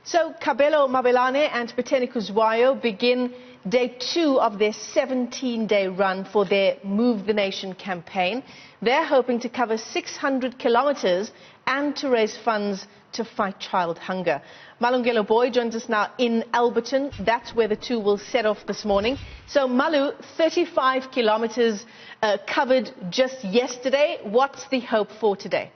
So Kabelo, Mabalane and Peteni Kuzwayo begin day 2 of their 17-day run for their Move the Nation campaign. They're hoping to cover 600 kilometers and to raise funds to fight child hunger. Malungelo Booi joins us now in Alberton. That's where the two will set off this morning. So Malu, 35 kilometers covered just yesterday. What's the hope for today?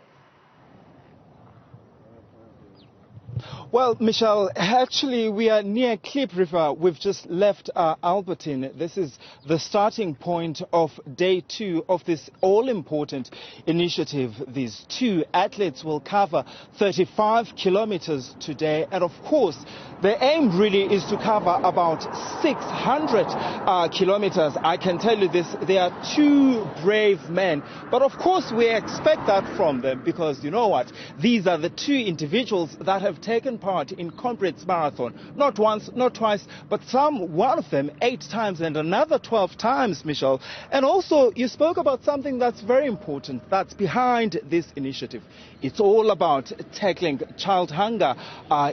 Well, Michelle, actually we are near Klip River. We've just left Alberton. This is the starting point of day 2 of this all-important initiative. These two athletes will cover 35 kilometers today. And of course, the aim really is to cover about 600 kilometers. I can tell you this, they are two brave men. But of course, we expect that from them because you know what? These are the two individuals that have taken part in Comrades Marathon, not once, not twice, but one of them 8 times and another 12 times, Michelle. And also, you spoke about something that's very important, that's behind this initiative. It's all about tackling child hunger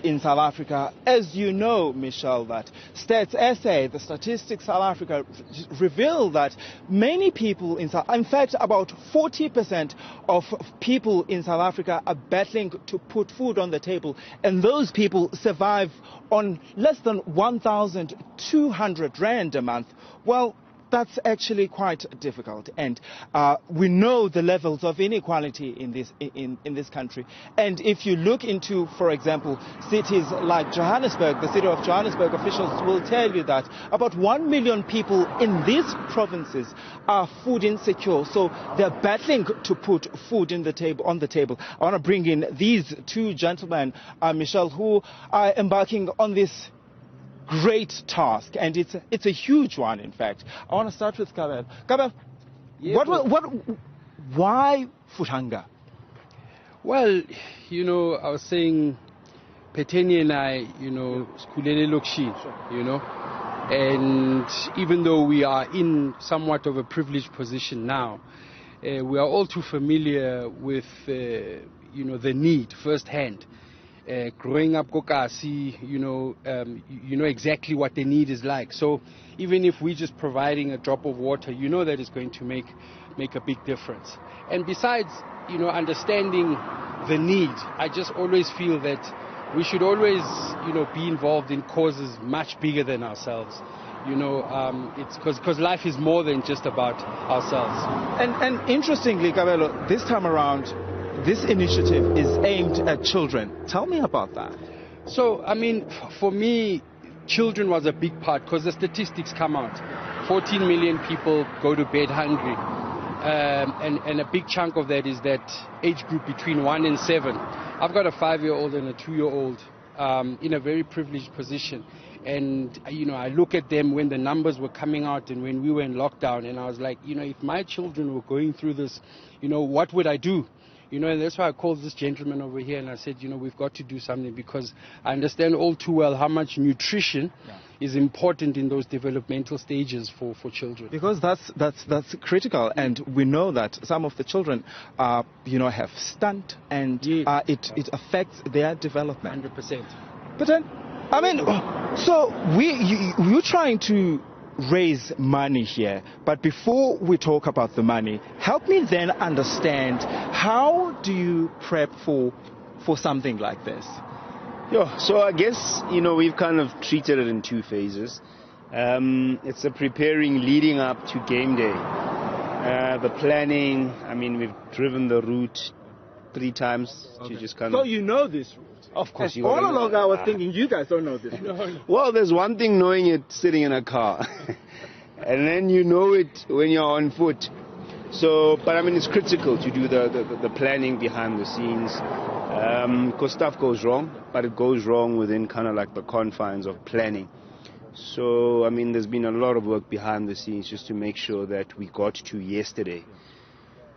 in South Africa. As you know, Michelle, that Stats SA, the Statistics South Africa, reveal that many people in fact, about 40% of people in South Africa are battling to put food on the table. And those people survive on less than 1,200 rand a month. Well, that's actually quite difficult, and we know the levels of inequality in this country. And if you look into, for example, cities like Johannesburg, the city of Johannesburg, officials will tell you that about 1 million people in these provinces are food insecure, so they're battling to put food on the table. I want to bring in these two gentlemen, Michelle, who are embarking on this great task, and it's a huge one. In fact, I want to start with Kabelo. Kabelo, yeah, why food hunger? Well, you know, I was saying, Peteni and I, you know, skulele lokshi, you know, and even though we are in somewhat of a privileged position now, we are all too familiar with, you know, the need firsthand. Growing up Kokasi, you know exactly what the need is like. So even if we're just providing a drop of water, you know that it's going to make a big difference. And besides, you know, understanding the need, I just always feel that we should always, you know, be involved in causes much bigger than ourselves. You know, it's because life is more than just about ourselves. And interestingly, Kabelo, this time around, this initiative is aimed at children. Tell me about that. So, I mean, for me, children was a big part because the statistics come out. 14 million people go to bed hungry. And a big chunk of that is that age group between 1 and 7. I've got a 5-year-old and a 2-year-old in a very privileged position. And, you know, I look at them when the numbers were coming out and when we were in lockdown, and I was like, you know, if my children were going through this, you know, what would I do? You know, and that's why I called this gentleman over here and I said, you know, we've got to do something because I understand all too well how much nutrition is important in those developmental stages for children. Because that's critical, and we know that some of the children, you know, have stunt, and it affects their development. 100%. But then, I mean, so we're trying to raise money here, but before we talk about the money, help me then understand, how do you prep for something like this? Yeah, so I guess, you know, we've kind of treated it in 2 phases. It's the preparing leading up to game day. The planning, I mean, we've driven the route 3 times to just kind of... So you know this route? Of course you all along I was thinking you guys don't know this. No. Well, there's one thing knowing it sitting in a car, and then you know it when you're on foot. So, but I mean, it's critical to do the planning behind the scenes, because stuff goes wrong, but it goes wrong within kind of like the confines of planning. So, I mean, there's been a lot of work behind the scenes just to make sure that we got to yesterday.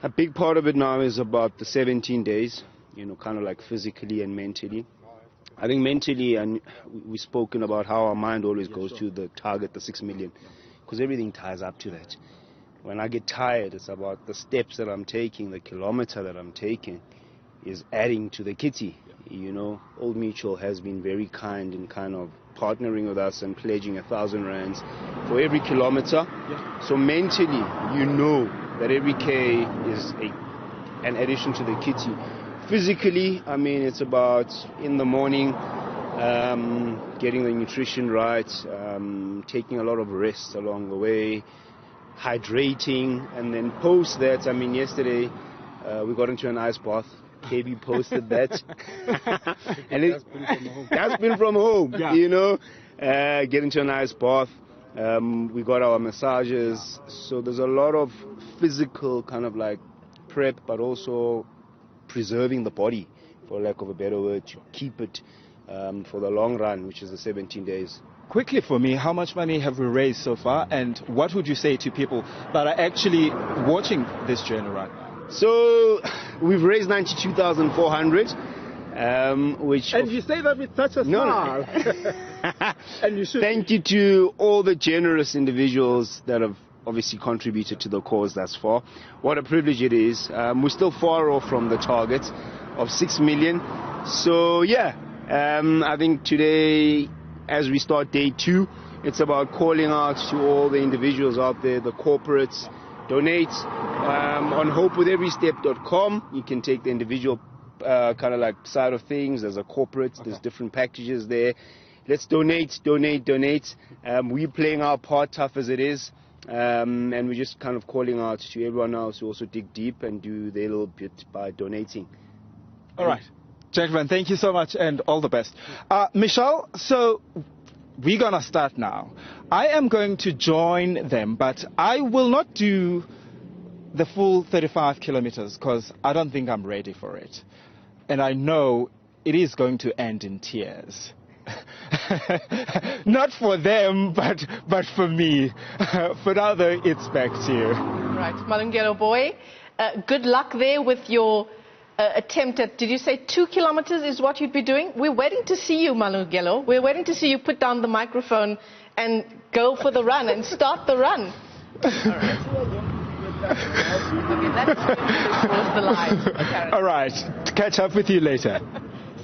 A big part of it now is about the 17 days. You know, kind of like physically and mentally. I think mentally, and we've spoken about how our mind always goes to the target, the 6 million, because everything ties up to that. When I get tired, it's about the steps that I'm taking, the kilometer that I'm taking is adding to the kitty. You know, Old Mutual has been very kind in kind of partnering with us and pledging 1,000 rands for every kilometer. Yeah. So mentally, you know that every K is an addition to the kitty. Physically, I mean, it's about in the morning, getting the nutrition right, taking a lot of rest along the way, hydrating, and then post that, I mean, yesterday we got into an ice bath. KB posted that. And that's been from home, yeah. You know, get into an ice bath. We got our massages. So there's a lot of physical kind of like prep, but also preserving the body, for lack of a better word, to keep it for the long run, which is the 17 days. Quickly for me, how much money have we raised so far, and what would you say to people that are actually watching this journey right now? So we've raised 92,400, which... And you say that with such a smile. And you should. Thank you to all the generous individuals that have obviously contributed to the cause thus far. What a privilege it is. We're still far off from the target of 6 million. So yeah, I think today, as we start day 2, it's about calling out to all the individuals out there, the corporates. Donate on hopewitheverystep.com. You can take the individual kind of like side of things. There's a corporate, there's different packages there. Let's donate. We're playing our part, tough as it is. And we're just kind of calling out to everyone else to also dig deep and do their little bit by donating. All right. Gentlemen, thank you so much and all the best. Michelle, so we're going to start now. I am going to join them, but I will not do the full 35 kilometers because I don't think I'm ready for it. And I know it is going to end in tears. Not for them, but for me. For now, though, it's back to you. Right, Malungelo Booi, good luck there with your attempt at, did you say 2 kilometers is what you'd be doing? We're waiting to see you, Malungelo. We're waiting to see you put down the microphone and go for the run and start the run. All right. Okay, that's the line. All right, catch up with you later.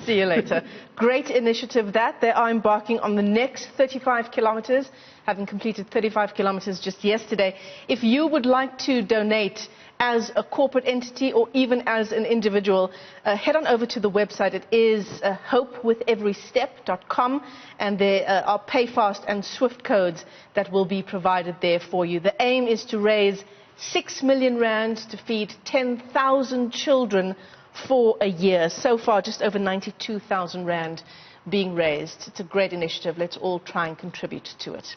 See you later. Great initiative that. They are embarking on the next 35 kilometers, having completed 35 kilometers just yesterday. If you would like to donate as a corporate entity or even as an individual, head on over to the website. It is hopewitheverystep.com, and there are pay fast and swift codes that will be provided there for you. The aim is to raise 6 million rands to feed 10,000 children for a year. So far, just over 92,000 rand being raised. It's a great initiative. Let's all try and contribute to it.